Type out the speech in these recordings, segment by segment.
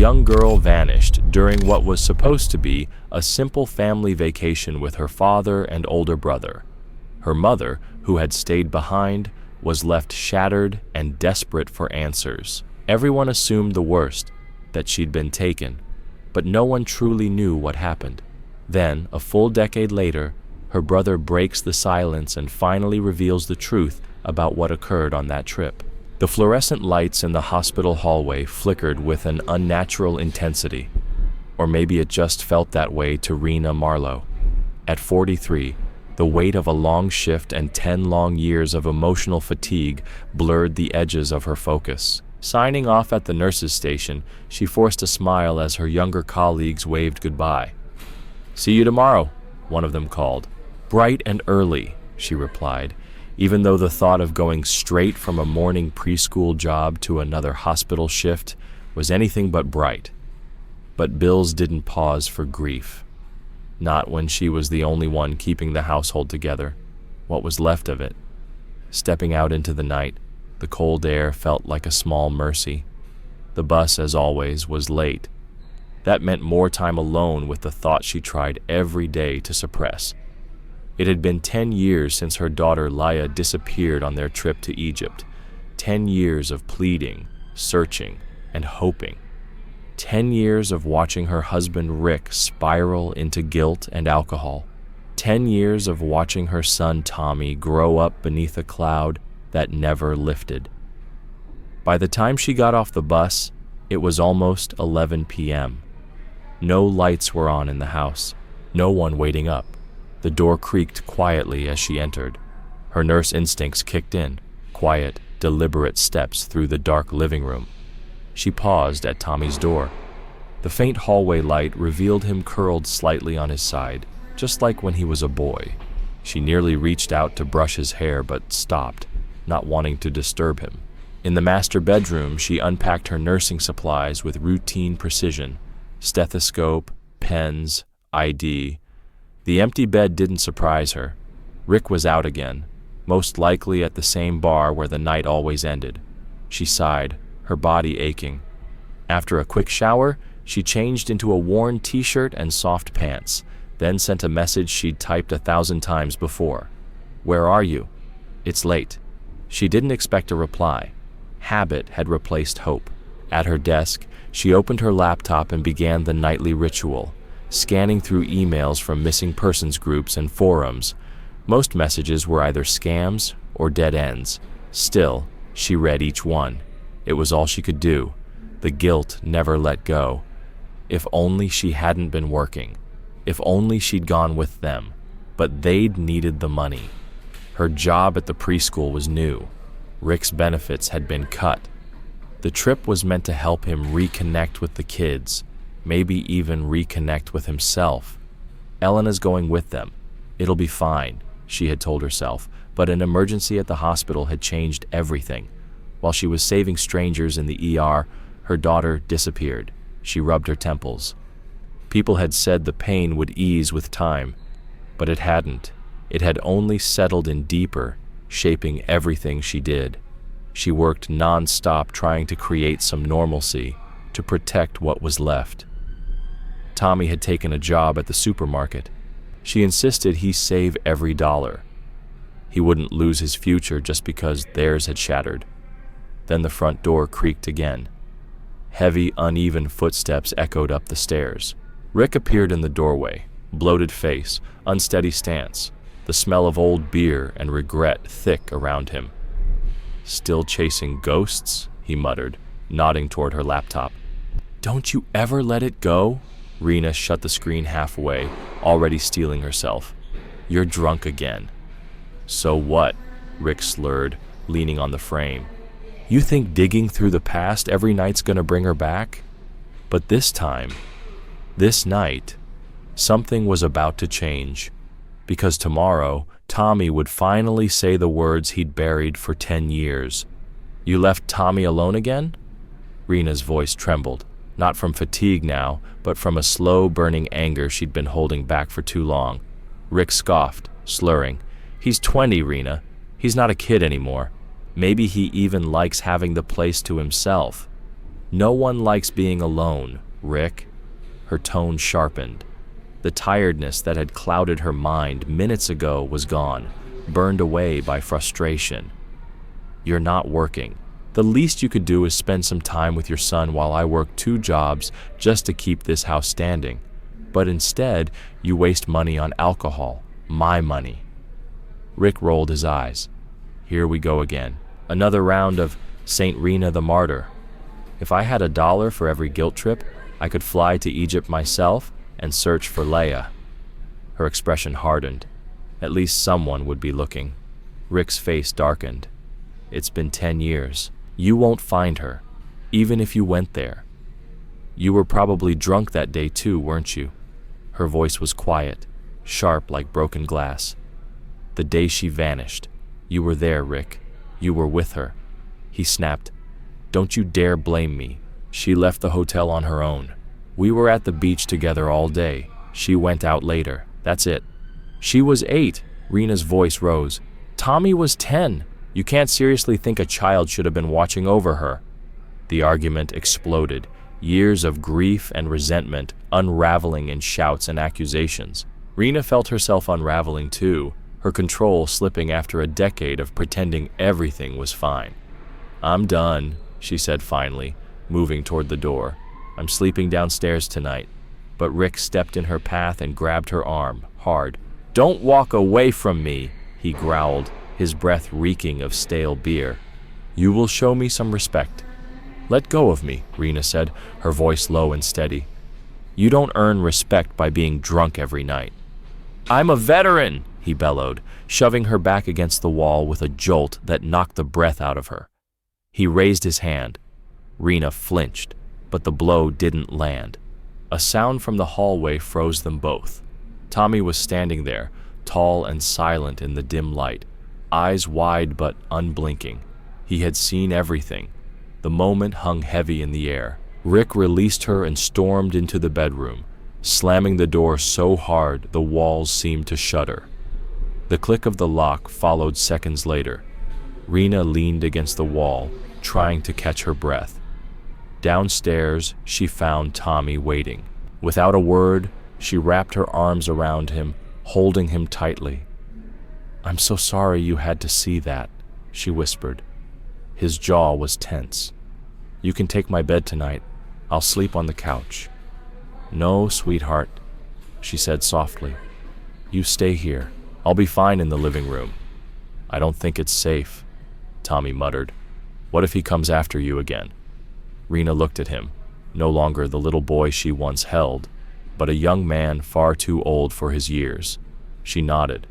young girl vanished during what was supposed to be a simple family vacation with her father and older brother. Her mother, who had stayed behind, was left shattered and desperate for answers. Everyone assumed the worst, that she'd been taken, but no one truly knew what happened. Then, a full decade later, her brother breaks the silence and finally reveals the truth about what occurred on that trip. The fluorescent lights in the hospital hallway flickered with an unnatural intensity. Or maybe it just felt that way to Rena Marlowe. At 43, the weight of a long shift and 10 long years of emotional fatigue blurred the edges of her focus. Signing off at the nurse's station, she forced a smile as her younger colleagues waved goodbye. "See you tomorrow," one of them called. "Bright and early," she replied, even though the thought of going straight from a morning preschool job to another hospital shift was anything but bright. But bills didn't pause for grief. Not when she was the only one keeping the household together, what was left of it. Stepping out into the night, the cold air felt like a small mercy. The bus, as always, was late. That meant more time alone with the thought she tried every day to suppress. It had been 10 years since her daughter Laya disappeared on their trip to Egypt. 10 years of pleading, searching, and hoping. 10 years of watching her husband Rick spiral into guilt and alcohol. 10 years of watching her son Tommy grow up beneath a cloud that never lifted. By the time she got off the bus, it was almost 11 p.m. No lights were on in the house, no one waiting up. The door creaked quietly as she entered. Her nurse instincts kicked in, quiet, deliberate steps through the dark living room. She paused at Tommy's door. The faint hallway light revealed him curled slightly on his side, just like when he was a boy. She nearly reached out to brush his hair but stopped, not wanting to disturb him. In the master bedroom, she unpacked her nursing supplies with routine precision. Stethoscope, pens, ID. The empty bed didn't surprise her. Rick was out again, most likely at the same bar where the night always ended. She sighed, her body aching. After a quick shower, she changed into a worn t-shirt and soft pants, then sent a message she'd typed 1,000 times before. "Where are you? It's late." She didn't expect a reply. Habit had replaced hope. At her desk, she opened her laptop and began the nightly ritual, scanning through emails from missing persons groups and forums. Most messages were either scams or dead ends. Still, she read each one. It was all she could do. The guilt never let go. If only she hadn't been working. If only she'd gone with them. But they'd needed the money. Her job at the preschool was new. Rick's benefits had been cut. The trip was meant to help him reconnect with the kids, maybe even reconnect with himself. Elena's going with them. It'll be fine, she had told herself, but an emergency at the hospital had changed everything. While she was saving strangers in the ER, her daughter disappeared. She rubbed her temples. People had said the pain would ease with time, but it hadn't. It had only settled in deeper, shaping everything she did. She worked non-stop trying to create some normalcy, to protect what was left. Tommy had taken a job at the supermarket. She insisted he save every dollar. He wouldn't lose his future just because theirs had shattered. Then the front door creaked again. Heavy, uneven footsteps echoed up the stairs. Rick appeared in the doorway, bloated face, unsteady stance, the smell of old beer and regret thick around him. "Still chasing ghosts?" he muttered, nodding toward her laptop. "Don't you ever let it go?" Rena shut the screen halfway, already steeling herself. "You're drunk again." "So what?" Rick slurred, leaning on the frame. "You think digging through the past every night's gonna bring her back?" But this time, this night, something was about to change. Because tomorrow, Tommy would finally say the words he'd buried for 10 years. "You left Tommy alone again?" Rena's voice trembled, not from fatigue now, but from a slow-burning anger she'd been holding back for too long. Rick scoffed, slurring. "He's 20, Rena. He's not a kid anymore. Maybe he even likes having the place to himself." No one likes being alone, Rick. Her tone sharpened. The tiredness that had clouded her mind minutes ago was gone, burned away by frustration. You're not working. The least you could do is spend some time with your son while I work 2 jobs just to keep this house standing. But instead, you waste money on alcohol, my money. Rick rolled his eyes. Here we go again. Another round of Saint Rena the Martyr. If I had $1 for every guilt trip, I could fly to Egypt myself and search for Leia. Her expression hardened. At least someone would be looking. Rick's face darkened. It's been 10 years. You won't find her, even if you went there. You were probably drunk that day too, weren't you? Her voice was quiet, sharp like broken glass. The day she vanished. You were there, Rick. You were with her. He snapped. Don't you dare blame me. She left the hotel on her own. We were at the beach together all day. She went out later. That's it. She was 8. Rena's voice rose. Tommy was 10. You can't seriously think a child should have been watching over her. The argument exploded, years of grief and resentment unraveling in shouts and accusations. Rena felt herself unraveling too, her control slipping after a decade of pretending everything was fine. I'm done, she said finally, moving toward the door. I'm sleeping downstairs tonight. But Rick stepped in her path and grabbed her arm, hard. Don't walk away from me, he growled, his breath reeking of stale beer. You will show me some respect. Let go of me, Rena said, her voice low and steady. You don't earn respect by being drunk every night. I'm a veteran, he bellowed, shoving her back against the wall with a jolt that knocked the breath out of her. He raised his hand. Rena flinched, but the blow didn't land. A sound from the hallway froze them both. Tommy was standing there, tall and silent in the dim light, eyes wide but unblinking. He had seen everything. The moment hung heavy in the air. Rick released her and stormed into the bedroom, slamming the door so hard the walls seemed to shudder. The click of the lock followed seconds later. Rena leaned against the wall, trying to catch her breath. Downstairs, she found Tommy waiting. Without a word, she wrapped her arms around him, holding him tightly. I'm so sorry you had to see that, she whispered. His jaw was tense. You can take my bed tonight. I'll sleep on the couch. No, sweetheart, she said softly. You stay here. I'll be fine in the living room. I don't think it's safe, Tommy muttered. What if he comes after you again? Rena looked at him, no longer the little boy she once held, but a young man far too old for his years. She nodded.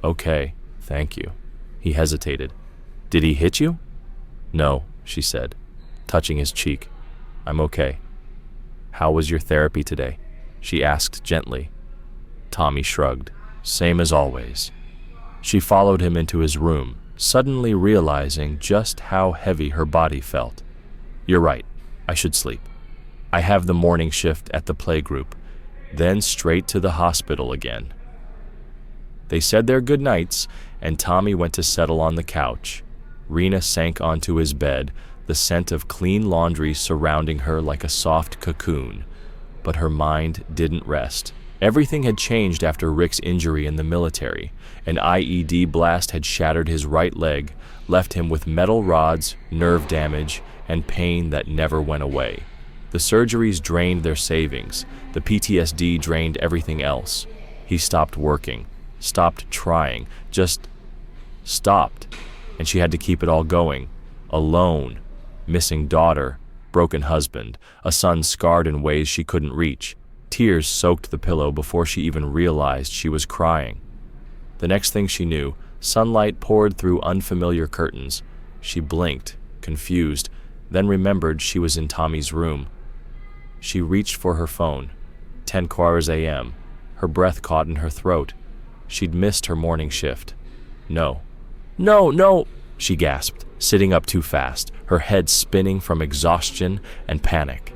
Okay, thank you. He hesitated. Did he hit you? No, she said, touching his cheek. I'm okay. How was your therapy today? She asked gently. Tommy shrugged. Same as always. She followed him into his room, suddenly realizing just how heavy her body felt. You're right. I should sleep. I have the morning shift at the playgroup, then straight to the hospital again. They said their goodnights, and Tommy went to settle on the couch. Rena sank onto his bed, the scent of clean laundry surrounding her like a soft cocoon. But her mind didn't rest. Everything had changed after Rick's injury in the military. An IED blast had shattered his right leg, left him with metal rods, nerve damage, and pain that never went away. The surgeries drained their savings. The PTSD drained everything else. He stopped working, stopped trying, just stopped. And she had to keep it all going. Alone. Missing daughter, broken husband, a son scarred in ways she couldn't reach. Tears soaked the pillow before she even realized she was crying. The next thing she knew, sunlight poured through unfamiliar curtains. She blinked, confused, then remembered she was in Tommy's room. She reached for her phone. 10:15 a.m. Her breath caught in her throat. She'd missed her morning shift. No, she gasped, sitting up too fast, her head spinning from exhaustion and panic.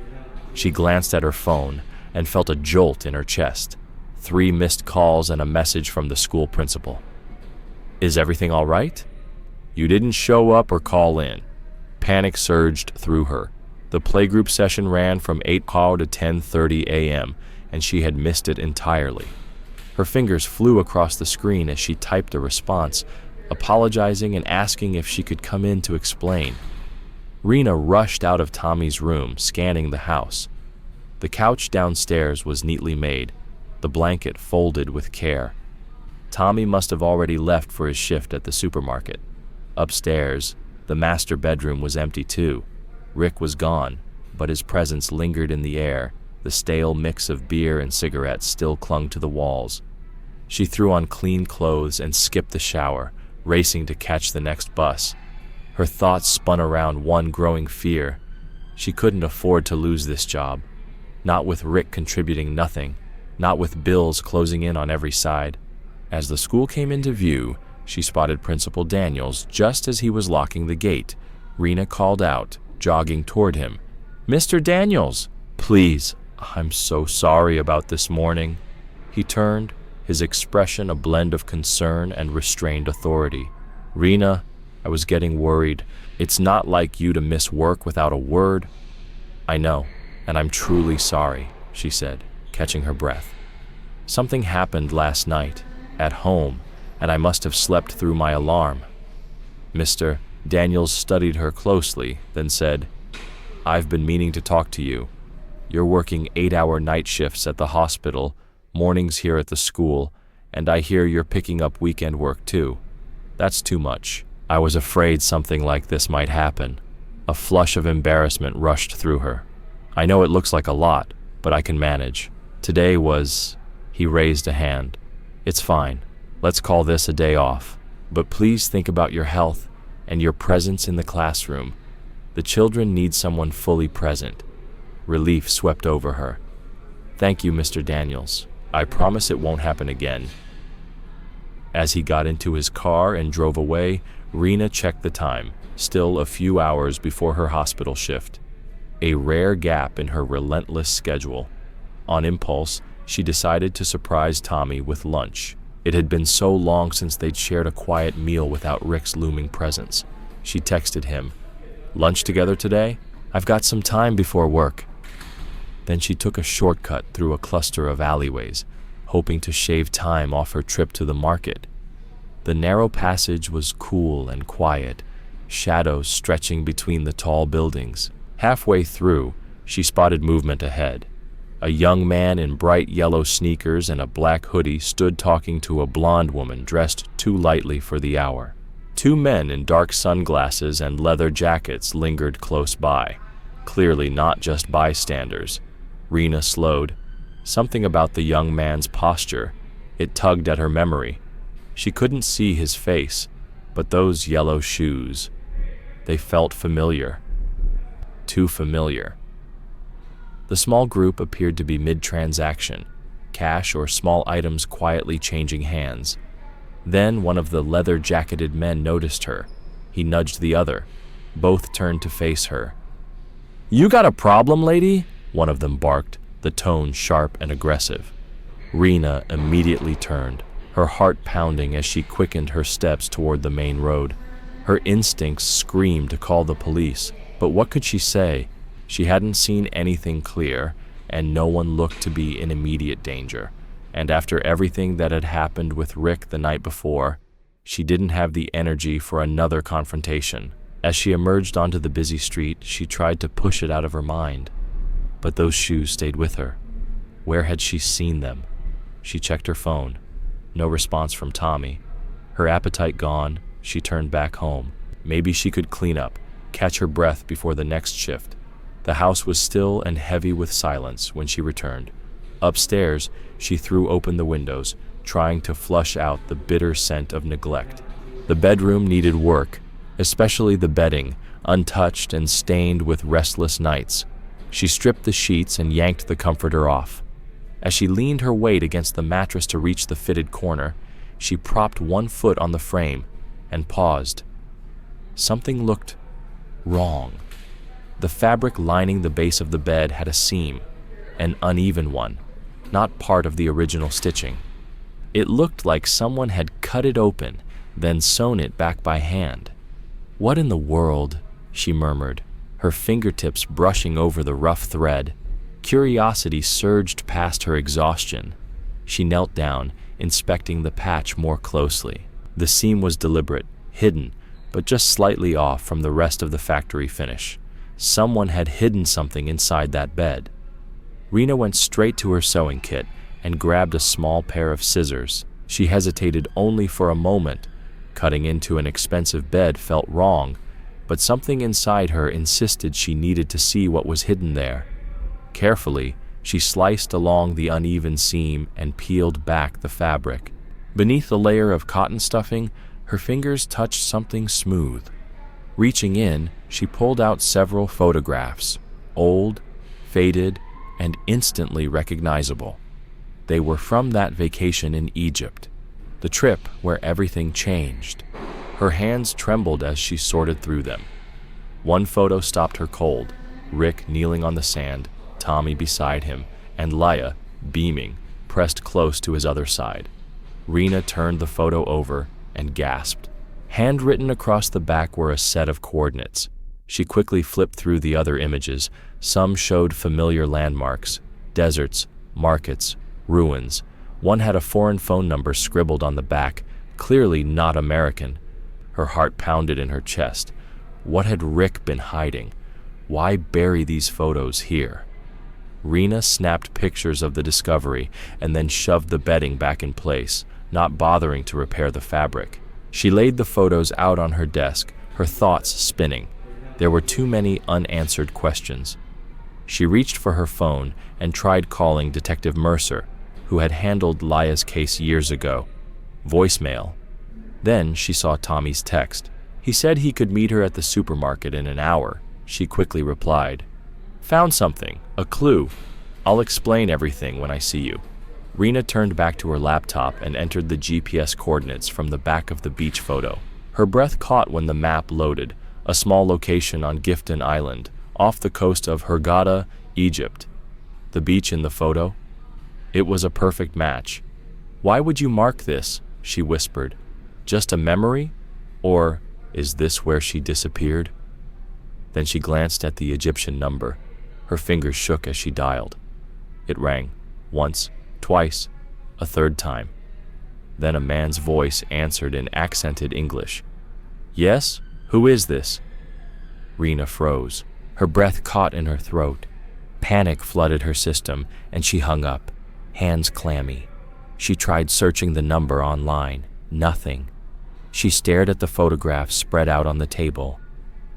She glanced at her phone and felt a jolt in her chest. 3 missed calls and a message from the school principal. Is everything all right? You didn't show up or call in. Panic surged through her. The playgroup session ran from 8 p.m. to 10:30 a.m., and she had missed it entirely. Her fingers flew across the screen as she typed a response, apologizing and asking if she could come in to explain. Rena rushed out of Tommy's room, scanning the house. The couch downstairs was neatly made, the blanket folded with care. Tommy must have already left for his shift at the supermarket. Upstairs, the master bedroom was empty too. Rick was gone, but his presence lingered in the air. The stale mix of beer and cigarettes still clung to the walls. She threw on clean clothes and skipped the shower, racing to catch the next bus. Her thoughts spun around one growing fear. She couldn't afford to lose this job. Not with Rick contributing nothing, not with bills closing in on every side. As the school came into view, she spotted Principal Daniels just as he was locking the gate. Rena called out, jogging toward him. "Mr. Daniels, please, I'm so sorry about this morning." He turned, his expression a blend of concern and restrained authority. "Rena, I was getting worried. It's not like you to miss work without a word." "I know, and I'm truly sorry," she said, catching her breath. "Something happened last night, at home, and I must have slept through my alarm." Mr. Daniels studied her closely, then said, "I've been meaning to talk to you. You're working 8-hour night shifts at the hospital, mornings here at the school, and I hear you're picking up weekend work too. That's too much. I was afraid something like this might happen." A flush of embarrassment rushed through her. "I know it looks like a lot, but I can manage. Today was..." He raised a hand. "It's fine. Let's call this a day off. But please think about your health and your presence in the classroom. The children need someone fully present." Relief swept over her. "Thank you, Mr. Daniels. I promise it won't happen again." As he got into his car and drove away, Rena checked the time, still a few hours before her hospital shift. A rare gap in her relentless schedule. On impulse, she decided to surprise Tommy with lunch. It had been so long since they'd shared a quiet meal without Rick's looming presence. She texted him, "Lunch together today? I've got some time before work." Then she took a shortcut through a cluster of alleyways, hoping to shave time off her trip to the market. The narrow passage was cool and quiet, shadows stretching between the tall buildings. Halfway through, she spotted movement ahead. A young man in bright yellow sneakers and a black hoodie stood talking to a blonde woman dressed too lightly for the hour. 2 men in dark sunglasses and leather jackets lingered close by, clearly not just bystanders. Rena slowed. Something about the young man's posture, it tugged at her memory. She couldn't see his face, but those yellow shoes, they felt familiar. Too familiar. The small group appeared to be mid-transaction, cash or small items quietly changing hands. Then one of the leather-jacketed men noticed her. He nudged the other. Both turned to face her. "You got a problem, lady?" one of them barked, the tone sharp and aggressive. Rena immediately turned, her heart pounding as she quickened her steps toward the main road. Her instincts screamed to call the police, but what could she say? She hadn't seen anything clear, and no one looked to be in immediate danger. And after everything that had happened with Rick the night before, she didn't have the energy for another confrontation. As she emerged onto the busy street, she tried to push it out of her mind. But those shoes stayed with her. Where had she seen them? She checked her phone. No response from Tommy. Her appetite gone, she turned back home. Maybe she could clean up, catch her breath before the next shift. The house was still and heavy with silence when she returned. Upstairs, she threw open the windows, trying to flush out the bitter scent of neglect. The bedroom needed work, especially the bedding, untouched and stained with restless nights. She stripped the sheets and yanked the comforter off. As she leaned her weight against the mattress to reach the fitted corner, she propped one foot on the frame and paused. Something looked wrong. The fabric lining the base of the bed had a seam, an uneven one, not part of the original stitching. It looked like someone had cut it open, then sewn it back by hand. "What in the world?" she murmured, her fingertips brushing over the rough thread. Curiosity surged past her exhaustion. She knelt down, inspecting the patch more closely. The seam was deliberate, hidden, but just slightly off from the rest of the factory finish. Someone had hidden something inside that bed. Rena went straight to her sewing kit and grabbed a small pair of scissors. She hesitated only for a moment. Cutting into an expensive bed felt wrong, but something inside her insisted she needed to see what was hidden there. Carefully, she sliced along the uneven seam and peeled back the fabric. Beneath the layer of cotton stuffing, her fingers touched something smooth. Reaching in, she pulled out several photographs, old, faded, and instantly recognizable. They were from that vacation in Egypt, the trip where everything changed. Her hands trembled as she sorted through them. One photo stopped her cold, Rick kneeling on the sand, Tommy beside him, and Laya, beaming, pressed close to his other side. Rena turned the photo over and gasped. Handwritten across the back were a set of coordinates. She quickly flipped through the other images. Some showed familiar landmarks, deserts, markets, ruins. One had a foreign phone number scribbled on the back, clearly not American. Her heart pounded in her chest. What had Rick been hiding? Why bury these photos here? Rena snapped pictures of the discovery and then shoved the bedding back in place, not bothering to repair the fabric. She laid the photos out on her desk, her thoughts spinning. There were too many unanswered questions. She reached for her phone and tried calling Detective Mercer, who had handled Laya's case years ago. Voicemail. Then she saw Tommy's text. He said he could meet her at the supermarket in an hour. She quickly replied, "Found something, a clue. I'll explain everything when I see you." Rena turned back to her laptop and entered the GPS coordinates from the back of the beach photo. Her breath caught when the map loaded, a small location on Gifton Island, off the coast of Hurghada, Egypt. The beach in the photo? It was a perfect match. "Why would you mark this?" she whispered. "Just a memory? Or is this where she disappeared?" Then she glanced at the Egyptian number. Her fingers shook as she dialed. It rang, once, twice, a third time. Then a man's voice answered in accented English. "Yes? Who is this?" Rena froze. Her breath caught in her throat. Panic flooded her system, and she hung up, hands clammy. She tried searching the number online. Nothing. She stared at the photographs spread out on the table.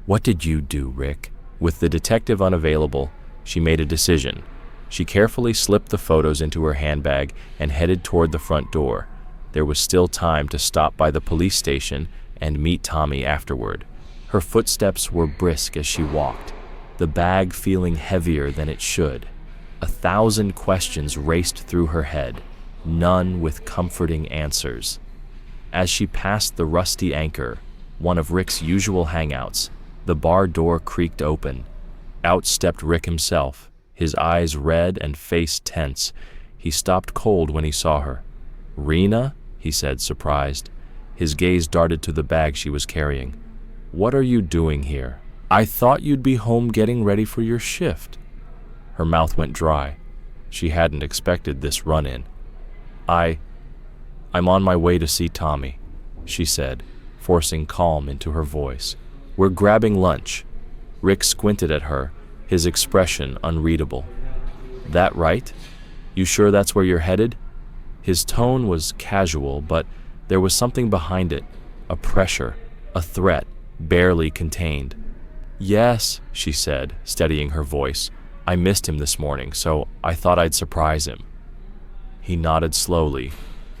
What did you do, Rick? With the detective unavailable, she made a decision. She carefully slipped the photos into her handbag and headed toward the front door. There was still time to stop by the police station and meet Tommy afterward. Her footsteps were brisk as she walked, the bag feeling heavier than it should. 1,000 questions raced through her head, none with comforting answers. As she passed the Rusty Anchor, one of Rick's usual hangouts, the bar door creaked open. Out stepped Rick himself, his eyes red and face tense. He stopped cold when he saw her. "Rena?" he said, surprised. His gaze darted to the bag she was carrying. "What are you doing here? I thought you'd be home getting ready for your shift." Her mouth went dry. She hadn't expected this run-in. I'm on my way to see Tommy," she said, forcing calm into her voice. "We're grabbing lunch." Rick squinted at her, his expression unreadable. "That right? You sure that's where you're headed?" His tone was casual, but there was something behind it, a pressure, a threat, barely contained. "Yes," she said, steadying her voice. "I missed him this morning, so I thought I'd surprise him." He nodded slowly,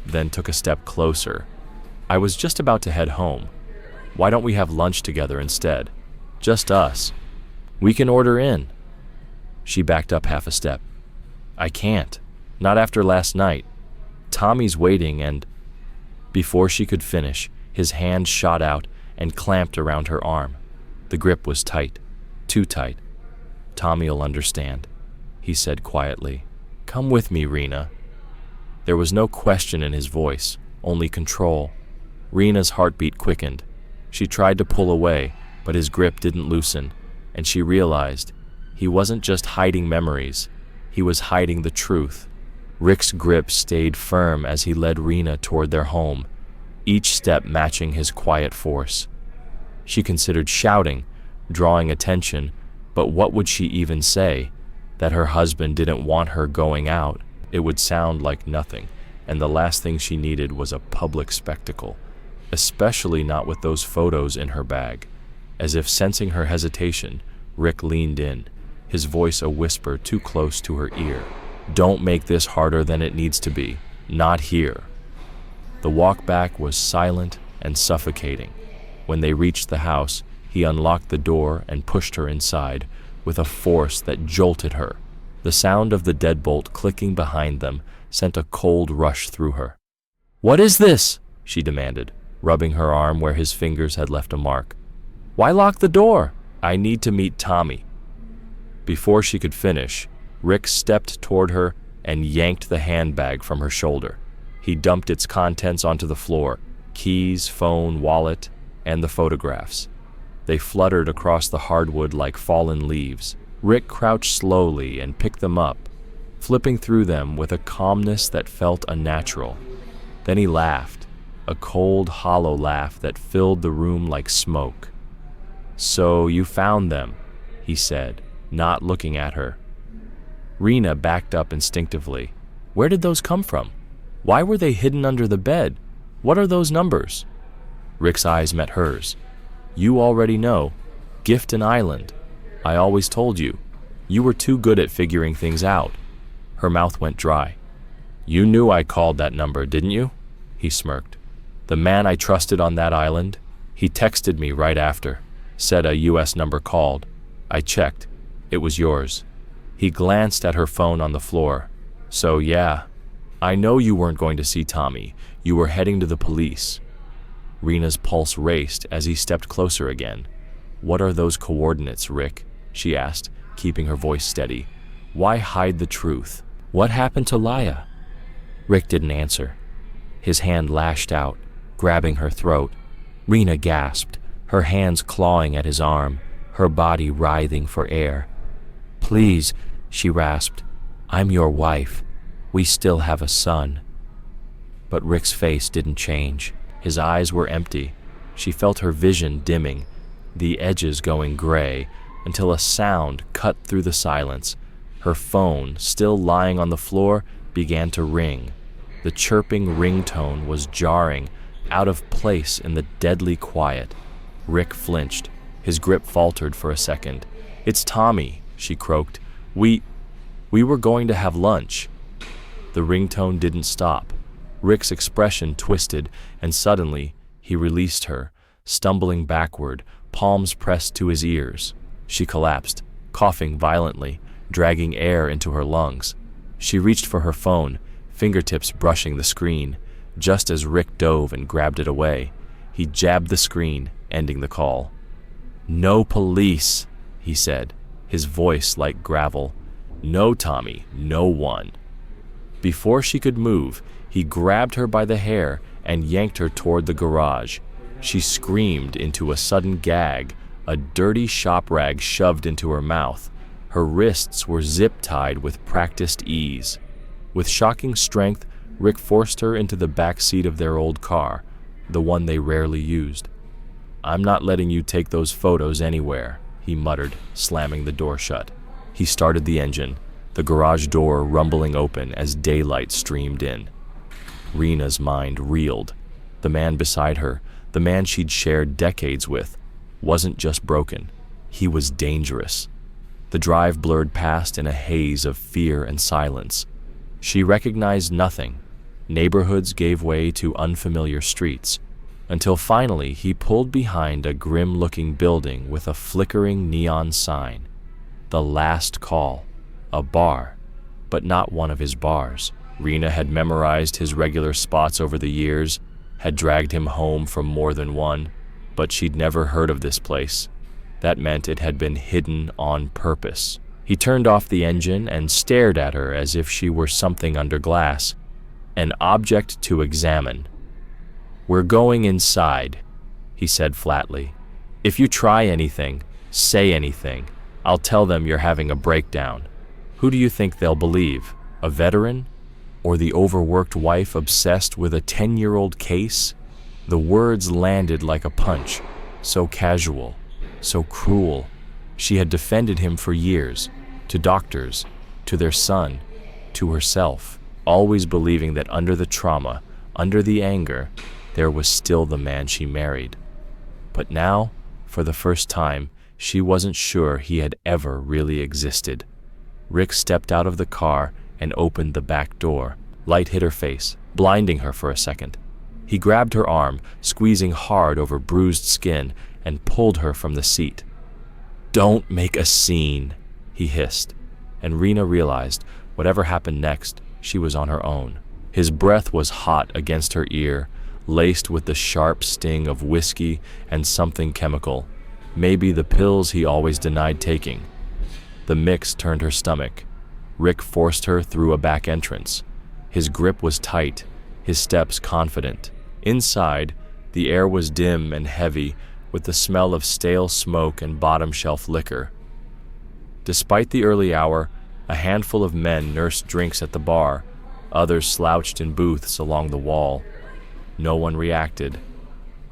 then took a step closer. "I was just about to head home. Why don't we have lunch together instead? Just us. We can order in." She backed up half a step. "I can't. Not after last night. Tommy's waiting and—" Before she could finish, his hand shot out and clamped around her arm. The grip was tight, too tight. "Tommy'll understand," he said quietly. "Come with me, Rena." There was no question in his voice, only control. Rena's heartbeat quickened. She tried to pull away, but his grip didn't loosen, and she realized he wasn't just hiding memories, he was hiding the truth. Rick's grip stayed firm as he led Rena toward their home, each step matching his quiet force. She considered shouting, drawing attention, but what would she even say? That her husband didn't want her going out? It would sound like nothing, and the last thing she needed was a public spectacle, especially not with those photos in her bag. As if sensing her hesitation, Rick leaned in, his voice a whisper too close to her ear. "Don't make this harder than it needs to be. Not here." The walk back was silent and suffocating. When they reached the house, he unlocked the door and pushed her inside with a force that jolted her. The sound of the deadbolt clicking behind them sent a cold rush through her. "What is this?" she demanded, rubbing her arm where his fingers had left a mark. "Why lock the door?" "I need to meet Tommy." Before she could finish, Rick stepped toward her and yanked the handbag from her shoulder. He dumped its contents onto the floor, keys, phone, wallet, and the photographs. They fluttered across the hardwood like fallen leaves. Rick crouched slowly and picked them up, flipping through them with a calmness that felt unnatural. Then he laughed, a cold, hollow laugh that filled the room like smoke. "So you found them," he said, not looking at her. Rena backed up instinctively. "Where did those come from? Why were they hidden under the bed? What are those numbers?" Rick's eyes met hers. "You already know. Gifton Island. I always told you. You were too good at figuring things out." Her mouth went dry. "You knew I called that number, didn't you?" He smirked. "The man I trusted on that island, he texted me right after. Said a US number called. I checked. It was yours." He glanced at her phone on the floor. "So yeah, I know you weren't going to see Tommy. You were heading to the police." Rena's pulse raced as he stepped closer again. "What are those coordinates, Rick?" she asked, keeping her voice steady. "Why hide the truth? What happened to Laya?" Rick didn't answer. His hand lashed out, grabbing her throat. Rena gasped, her hands clawing at his arm, her body writhing for air. "Please," she rasped, "I'm your wife. We still have a son." But Rick's face didn't change. His eyes were empty. She felt her vision dimming, the edges going gray, until a sound cut through the silence. Her phone, still lying on the floor, began to ring. The chirping ringtone was jarring, out of place in the deadly quiet. Rick flinched. His grip faltered for a second. "It's Tommy," she croaked. We were going to have lunch." The ringtone didn't stop. Rick's expression twisted, and suddenly he released her, stumbling backward, palms pressed to his ears. She collapsed, coughing violently, dragging air into her lungs. She reached for her phone, fingertips brushing the screen. Just as Rick dove and grabbed it away, he jabbed the screen, ending the call. "No police," he said, his voice like gravel. "No, Tommy, no one." Before she could move, he grabbed her by the hair and yanked her toward the garage. She screamed into a sudden gag, a dirty shop rag shoved into her mouth. Her wrists were zip-tied with practiced ease. With shocking strength, Rick forced her into the back seat of their old car, the one they rarely used. "I'm not letting you take those photos anywhere," he muttered, slamming the door shut. He started the engine, the garage door rumbling open as daylight streamed in. Rena's mind reeled. The man beside her, the man she'd shared decades with, wasn't just broken. He was dangerous. The drive blurred past in a haze of fear and silence. She recognized nothing. Neighborhoods gave way to unfamiliar streets, until finally he pulled behind a grim-looking building with a flickering neon sign. The Last Call. A bar, but not one of his bars. Rena had memorized his regular spots over the years, had dragged him home from more than one, but she'd never heard of this place. That meant it had been hidden on purpose. He turned off the engine and stared at her as if she were something under glass, an object to examine. "We're going inside," he said flatly. "If you try anything, Say anything. I'll tell them you're having a breakdown. Who do you think they'll believe? A veteran? Or the overworked wife obsessed with a 10-year-old case? The words landed like a punch, so casual, so cruel. She had defended him for years, to doctors, to their son, to herself, always believing that under the trauma, under the anger, there was still the man she married. But now, for the first time, she wasn't sure he had ever really existed. Rick stepped out of the car and opened the back door. Light hit her face, blinding her for a second. He grabbed her arm, squeezing hard over bruised skin, and pulled her from the seat. "Don't make a scene," he hissed, and Rena realized whatever happened next, she was on her own. His breath was hot against her ear, laced with the sharp sting of whiskey and something chemical, maybe the pills he always denied taking. The mix turned her stomach. Rick forced her through a back entrance. His grip was tight, his steps confident. Inside, the air was dim and heavy, with the smell of stale smoke and bottom-shelf liquor. Despite the early hour, a handful of men nursed drinks at the bar, others slouched in booths along the wall. No one reacted,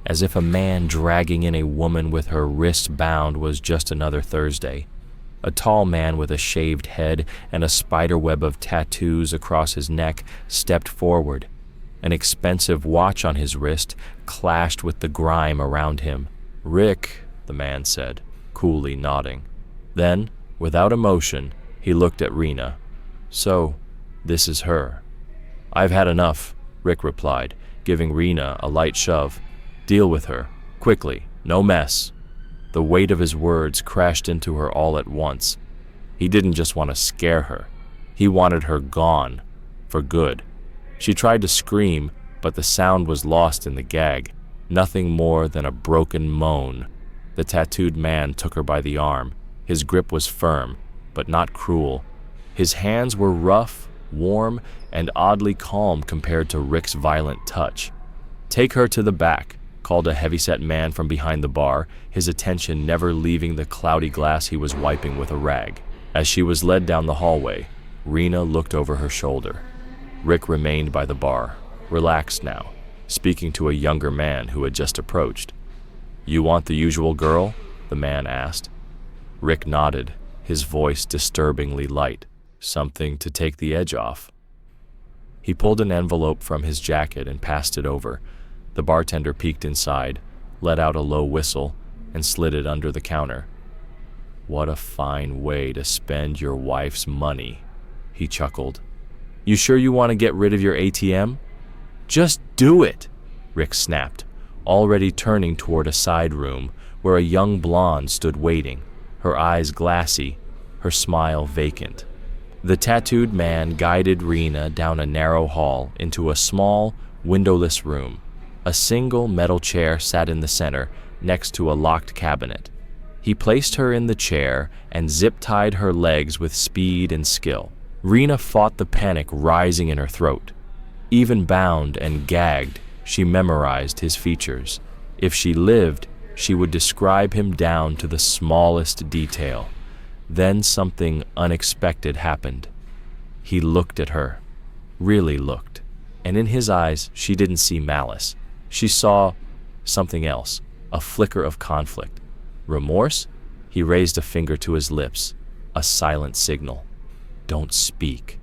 as if a man dragging in a woman with her wrists bound was just another Thursday. A tall man with a shaved head and a spiderweb of tattoos across his neck stepped forward. An expensive watch on his wrist clashed with the grime around him. "Rick," the man said, coolly nodding. Then, without emotion, he looked at Rena. "So, this is her." "I've had enough," Rick replied, giving Rena a light shove. "Deal with her, quickly, no mess." The weight of his words crashed into her all at once. He didn't just want to scare her. He wanted her gone, for good. She tried to scream, but the sound was lost in the gag, nothing more than a broken moan. The tattooed man took her by the arm. His grip was firm, but not cruel. His hands were rough, warm, and oddly calm compared to Rick's violent touch. "Take her to the back," called a heavyset man from behind the bar, his attention never leaving the cloudy glass he was wiping with a rag. As she was led down the hallway, Rena looked over her shoulder. Rick remained by the bar, relaxed now, speaking to a younger man who had just approached. "You want the usual girl?" the man asked. Rick nodded, his voice disturbingly light. "Something to take the edge off." He pulled an envelope from his jacket and passed it over. The bartender peeked inside, let out a low whistle, and slid it under the counter. "What a fine way to spend your wife's money," he chuckled. "You sure you want to get rid of your ATM?" "Just do it," Rick snapped, already turning toward a side room where a young blonde stood waiting, her eyes glassy, her smile vacant. The tattooed man guided Rena down a narrow hall into a small, windowless room. A single metal chair sat in the center, next to a locked cabinet. He placed her in the chair and zip-tied her legs with speed and skill. Rena fought the panic rising in her throat. Even bound and gagged, she memorized his features. If she lived, she would describe him down to the smallest detail. Then something unexpected happened. He looked at her, really looked, and in his eyes she didn't see malice. She saw something else, a flicker of conflict. Remorse? He raised a finger to his lips, a silent signal. "Don't speak."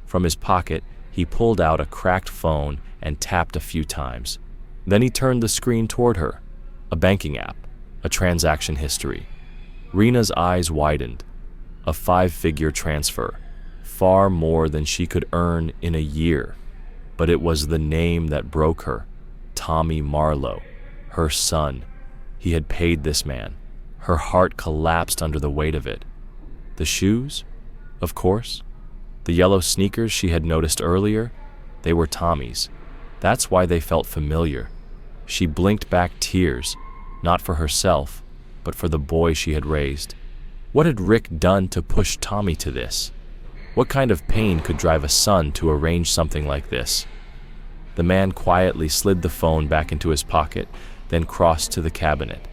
From his pocket, he pulled out a cracked phone and tapped a few times. Then he turned the screen toward her, a banking app, a transaction history. Rena's eyes widened. A 5-figure transfer, far more than she could earn in a year. But it was the name that broke her. Tommy Marlowe, her son. He had paid this man. Her heart collapsed under the weight of it. The shoes? Of course. The yellow sneakers she had noticed earlier? They were Tommy's. That's why they felt familiar. She blinked back tears, not for herself, but for the boy she had raised. What had Rick done to push Tommy to this? What kind of pain could drive a son to arrange something like this? The man quietly slid the phone back into his pocket, then crossed to the cabinet.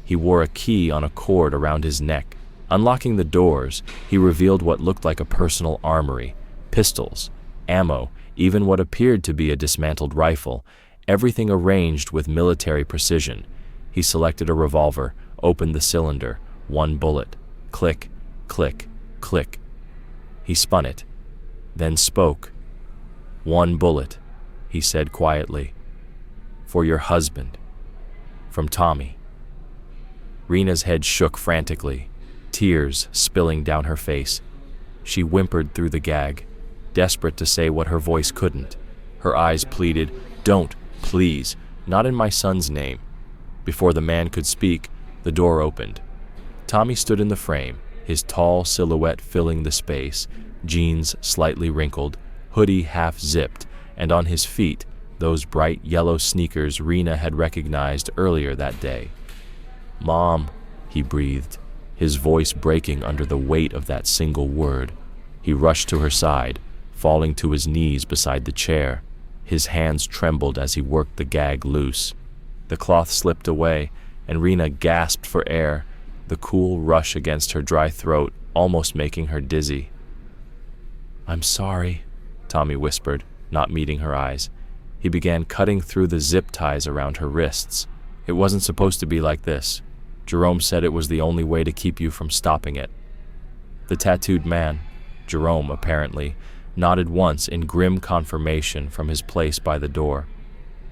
He wore a key on a cord around his neck. Unlocking the doors, he revealed what looked like a personal armory, pistols, ammo, even what appeared to be a dismantled rifle, everything arranged with military precision. He selected a revolver, opened the cylinder, one bullet. Click, click, click. He spun it, then spoke. "One bullet," he said quietly. "For your husband. From Tommy." Rena's head shook frantically, tears spilling down her face. She whimpered through the gag, desperate to say what her voice couldn't. Her eyes pleaded, "Don't, please, not in my son's name." Before the man could speak, the door opened. Tommy stood in the frame, his tall silhouette filling the space, jeans slightly wrinkled, hoodie half zipped, and on his feet, those bright yellow sneakers Rena had recognized earlier that day. "Mom," he breathed, his voice breaking under the weight of that single word. He rushed to her side, falling to his knees beside the chair. His hands trembled as he worked the gag loose. The cloth slipped away, and Rena gasped for air, the cool rush against her dry throat almost making her dizzy. "I'm sorry," Tommy whispered, not meeting her eyes. He began cutting through the zip ties around her wrists. "It wasn't supposed to be like this. Jerome said it was the only way to keep you from stopping it." The tattooed man, Jerome apparently, nodded once in grim confirmation from his place by the door.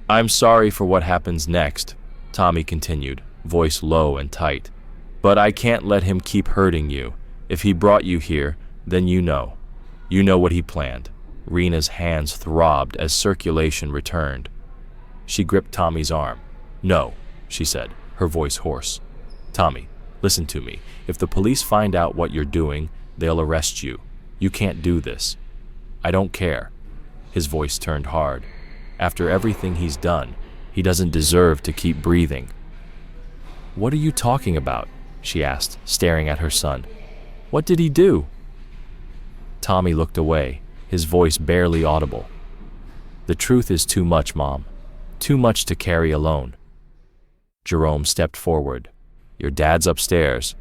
"I'm sorry for what happens next," Tommy continued, voice low and tight. "But I can't let him keep hurting you. If he brought you here, then you know. You know what he planned." Rena's hands throbbed as circulation returned. She gripped Tommy's arm. "No," she said, her voice hoarse. "Tommy, listen to me. If the police find out what you're doing, they'll arrest you. You can't do this." "I don't care." His voice turned hard. "After everything he's done, he doesn't deserve to keep breathing." "What are you talking about?" she asked, staring at her son. "What did he do?" Tommy looked away, his voice barely audible. "The truth is too much, Mom. Too much to carry alone." Jerome stepped forward. "Your dad's upstairs,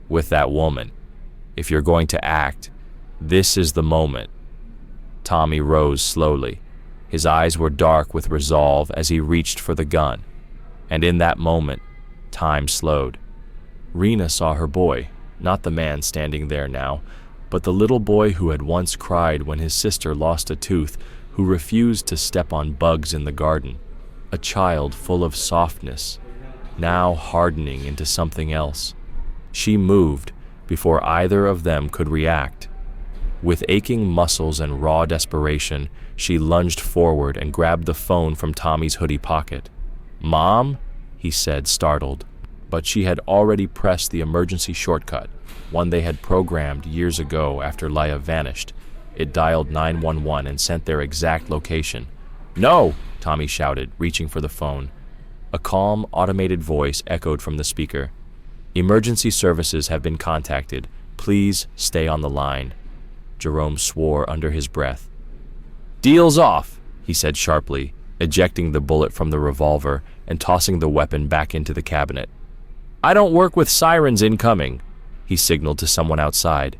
with that woman. If you're going to act, this is the moment." Tommy rose slowly. His eyes were dark with resolve as he reached for the gun. And in that moment, time slowed. Rena saw her boy, not the man standing there now, but the little boy who had once cried when his sister lost a tooth, who refused to step on bugs in the garden. A child full of softness, now hardening into something else. She moved before either of them could react. With aching muscles and raw desperation, she lunged forward and grabbed the phone from Tommy's hoodie pocket. "Mom?" he said, startled. But she had already pressed the emergency shortcut, one they had programmed years ago after Laya vanished. It dialed 911 and sent their exact location. "No!" Tommy shouted, reaching for the phone. A calm, automated voice echoed from the speaker. "Emergency services have been contacted. Please stay on the line." Jerome swore under his breath. "Deal's off," he said sharply, ejecting the bullet from the revolver and tossing the weapon back into the cabinet. "I don't work with sirens incoming," he signaled to someone outside.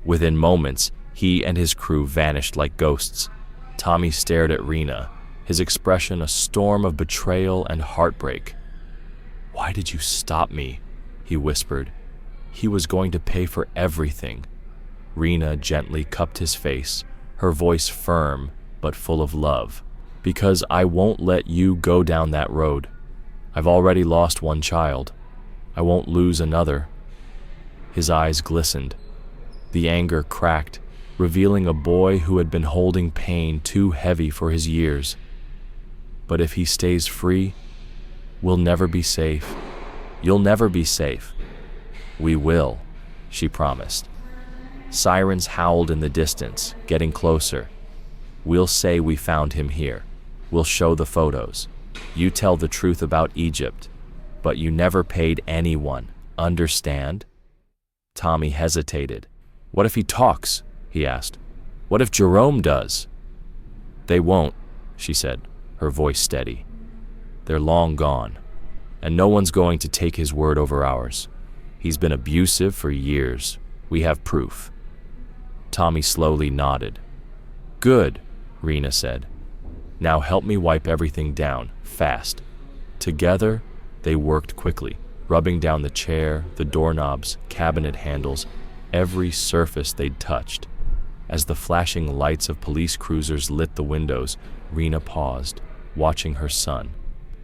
Within moments, he and his crew vanished like ghosts. Tommy stared at Rena, his expression a storm of betrayal and heartbreak. "Why did you stop me?" he whispered. He was going to pay for everything. Rena gently cupped his face, her voice firm but full of love. "Because I won't let you go down that road. I've already lost one child. I won't lose another." His eyes glistened. The anger cracked, revealing a boy who had been holding pain too heavy for his years. "But if he stays free, we'll never be safe. You'll never be safe." "We will," she promised. Sirens howled in the distance, getting closer. "We'll say we found him here. We'll show the photos. You tell the truth about Egypt, but you never paid anyone, understand?" Tommy hesitated. "What if he talks?" he asked. "What if Jerome does?" "They won't," she said, her voice steady. "They're long gone. and no one's going to take his word over ours. He's been abusive for years. We have proof. Tommy slowly nodded. Good, Rena said. Now help me wipe everything down, fast. Together, they worked quickly, rubbing down the chair, the doorknobs, cabinet handles, every surface they'd touched. As the flashing lights of police cruisers lit the windows, Rena paused, watching her son.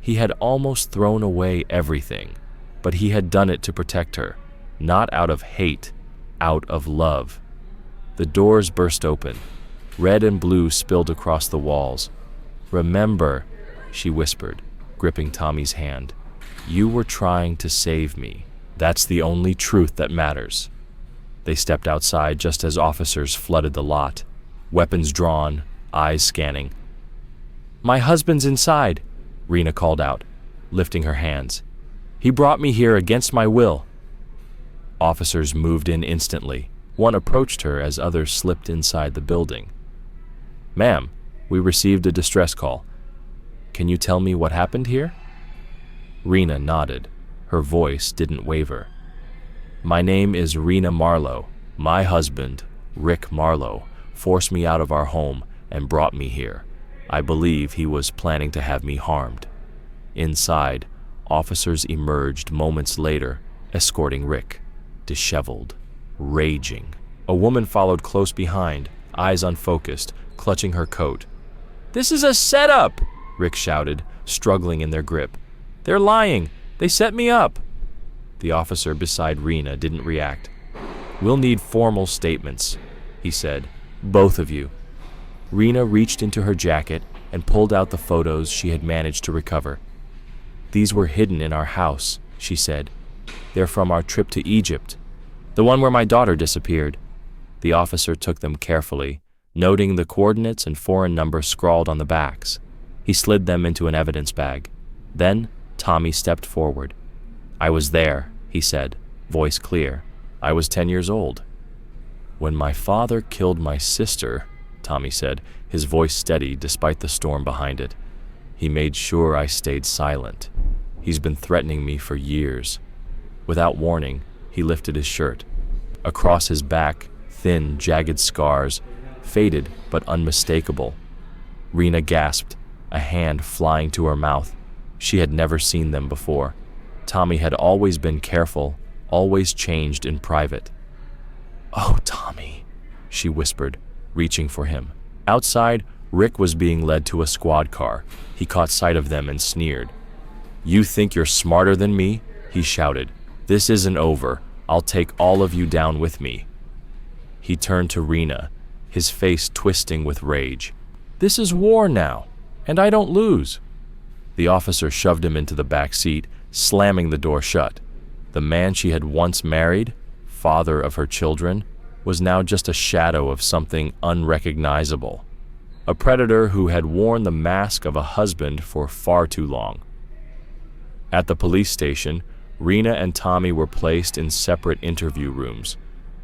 He had almost thrown away everything, but he had done it to protect her, not out of hate, out of love. The doors burst open. Red and blue spilled across the walls. Remember, she whispered, gripping Tommy's hand. You were trying to save me. That's the only truth that matters. They stepped outside just as officers flooded the lot, weapons drawn, eyes scanning. My husband's inside, Rena called out, lifting her hands. He brought me here against my will. Officers moved in instantly. One approached her as others slipped inside the building. Ma'am, we received a distress call. Can you tell me what happened here? Rena nodded. Her voice didn't waver. My name is Rena Marlowe. My husband, Rick Marlowe, forced me out of our home and brought me here. I believe he was planning to have me harmed. Inside, officers emerged moments later, escorting Rick, disheveled, raging. A woman followed close behind, eyes unfocused, clutching her coat. This is a setup, Rick shouted, struggling in their grip. They're lying. They set me up. The officer beside Rena didn't react. We'll need formal statements, he said. Both of you. Rena reached into her jacket and pulled out the photos she had managed to recover. These were hidden in our house, she said. They're from our trip to Egypt, the one where my daughter disappeared. The officer took them carefully, noting the coordinates and foreign numbers scrawled on the backs. He slid them into an evidence bag. Then Tommy stepped forward. I was there, he said, voice clear. I was 10 years old. When my father killed my sister, Tommy said, his voice steady despite the storm behind it. He made sure I stayed silent. He's been threatening me for years. Without warning, he lifted his shirt. Across his back, thin, jagged scars, faded but unmistakable. Rena gasped, a hand flying to her mouth. She had never seen them before. Tommy had always been careful, always changed in private. Oh, Tommy, she whispered, reaching for him. Outside, Rick was being led to a squad car. He caught sight of them and sneered. You think you're smarter than me? He shouted. This isn't over. I'll take all of you down with me. He turned to Rena, his face twisting with rage. This is war now, and I don't lose. The officer shoved him into the back seat, slamming the door shut. The man she had once married, father of her children, was now just a shadow of something unrecognizable. A predator who had worn the mask of a husband for far too long. At the police station, Rena and Tommy were placed in separate interview rooms.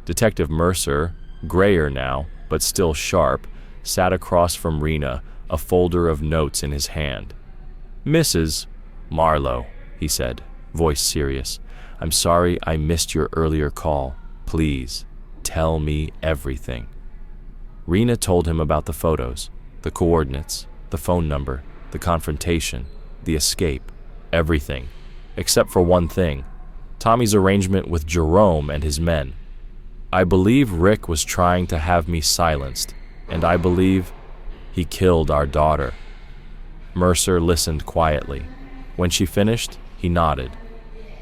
Detective Mercer, grayer now, but still sharp, sat across from Rena, a folder of notes in his hand. Mrs. Marlowe, he said, voice serious. I'm sorry I missed your earlier call. Please, tell me everything. Rena told him about the photos, the coordinates, the phone number, the confrontation, the escape, everything, except for one thing, Tommy's arrangement with Jerome and his men. I believe Rick was trying to have me silenced, and I believe he killed our daughter. Mercer listened quietly. When she finished, he nodded.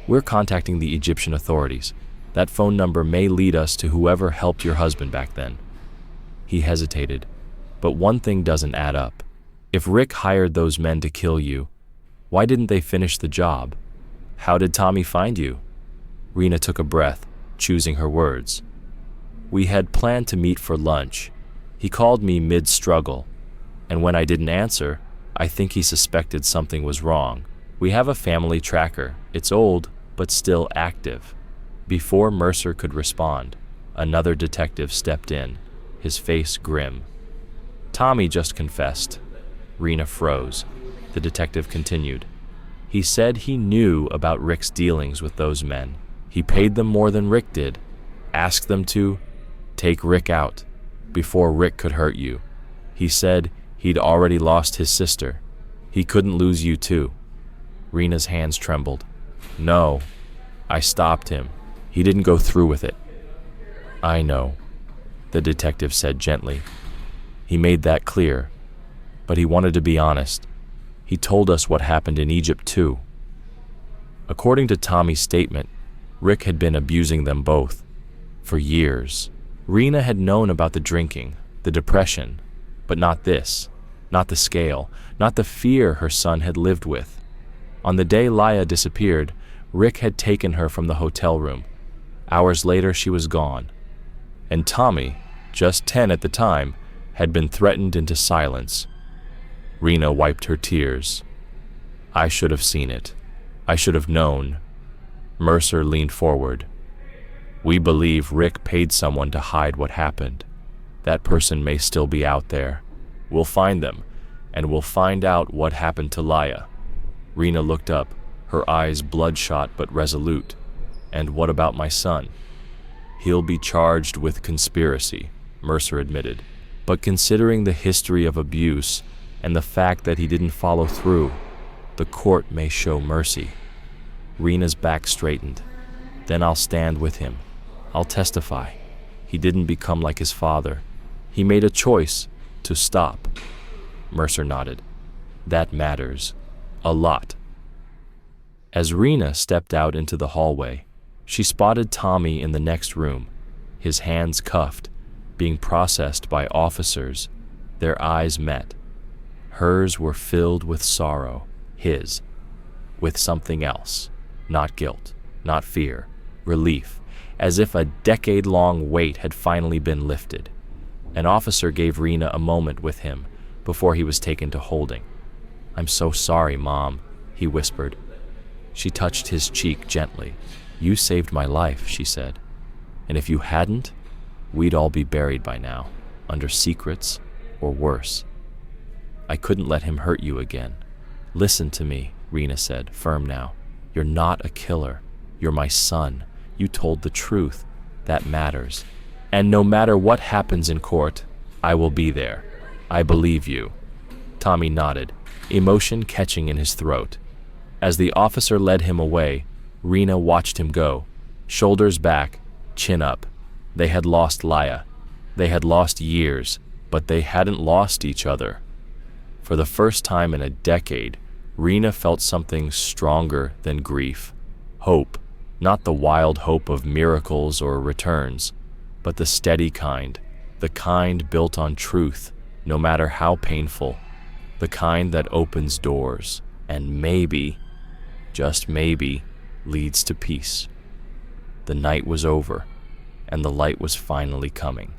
We're contacting the Egyptian authorities. That phone number may lead us to whoever helped your husband back then. He hesitated, but one thing doesn't add up. If Rick hired those men to kill you, why didn't they finish the job? How did Tommy find you? Rena took a breath, choosing her words. We had planned to meet for lunch. He called me mid-struggle, and when I didn't answer, I think he suspected something was wrong. We have a family tracker. It's old, but still active. Before Mercer could respond, another detective stepped in, his face grim. Tommy just confessed. Rena froze. The detective continued. He said he knew about Rick's dealings with those men. He paid them more than Rick did. Asked them to take Rick out before Rick could hurt you. He said he'd already lost his sister. He couldn't lose you too. Rena's hands trembled. No, I stopped him. He didn't go through with it. I know, the detective said gently. He made that clear, but he wanted to be honest. He told us what happened in Egypt too. According to Tommy's statement, Rick had been abusing them both for years. Rena had known about the drinking, the depression, but not this, not the scale, not the fear her son had lived with. On the day Laya disappeared, Rick had taken her from the hotel room. Hours later, she was gone. And Tommy, just 10 at the time, had been threatened into silence. Rena wiped her tears. I should have seen it. I should have known. Mercer leaned forward. We believe Rick paid someone to hide what happened. That person may still be out there. We'll find them, and we'll find out what happened to Laya. Rena looked up, her eyes bloodshot but resolute. And what about my son? He'll be charged with conspiracy, Mercer admitted. But considering the history of abuse and the fact that he didn't follow through, the court may show mercy. Rena's back straightened. Then I'll stand with him. I'll testify. He didn't become like his father. He made a choice to stop. Mercer nodded. That matters. A lot. As Rena stepped out into the hallway, she spotted Tommy in the next room, his hands cuffed, being processed by officers. Their eyes met. Hers were filled with sorrow, his with something else. Not guilt, not fear, relief, as if a decade-long weight had finally been lifted. An officer gave Rena a moment with him before he was taken to holding. I'm so sorry, Mom, he whispered. She touched his cheek gently. You saved my life, she said. And if you hadn't, we'd all be buried by now, under secrets or worse. I couldn't let him hurt you again. Listen to me, Rena said, firm now. You're not a killer. You're my son. You told the truth. That matters. And no matter what happens in court, I will be there. I believe you. Tommy nodded, emotion catching in his throat. As the officer led him away, Rena watched him go, shoulders back, chin up. They had lost Laya. They had lost years, but they hadn't lost each other. For the first time in a decade, Rena felt something stronger than grief. Hope, not the wild hope of miracles or returns, but the steady kind, the kind built on truth, no matter how painful, the kind that opens doors and maybe, just maybe, leads to peace. The night was over, and the light was finally coming.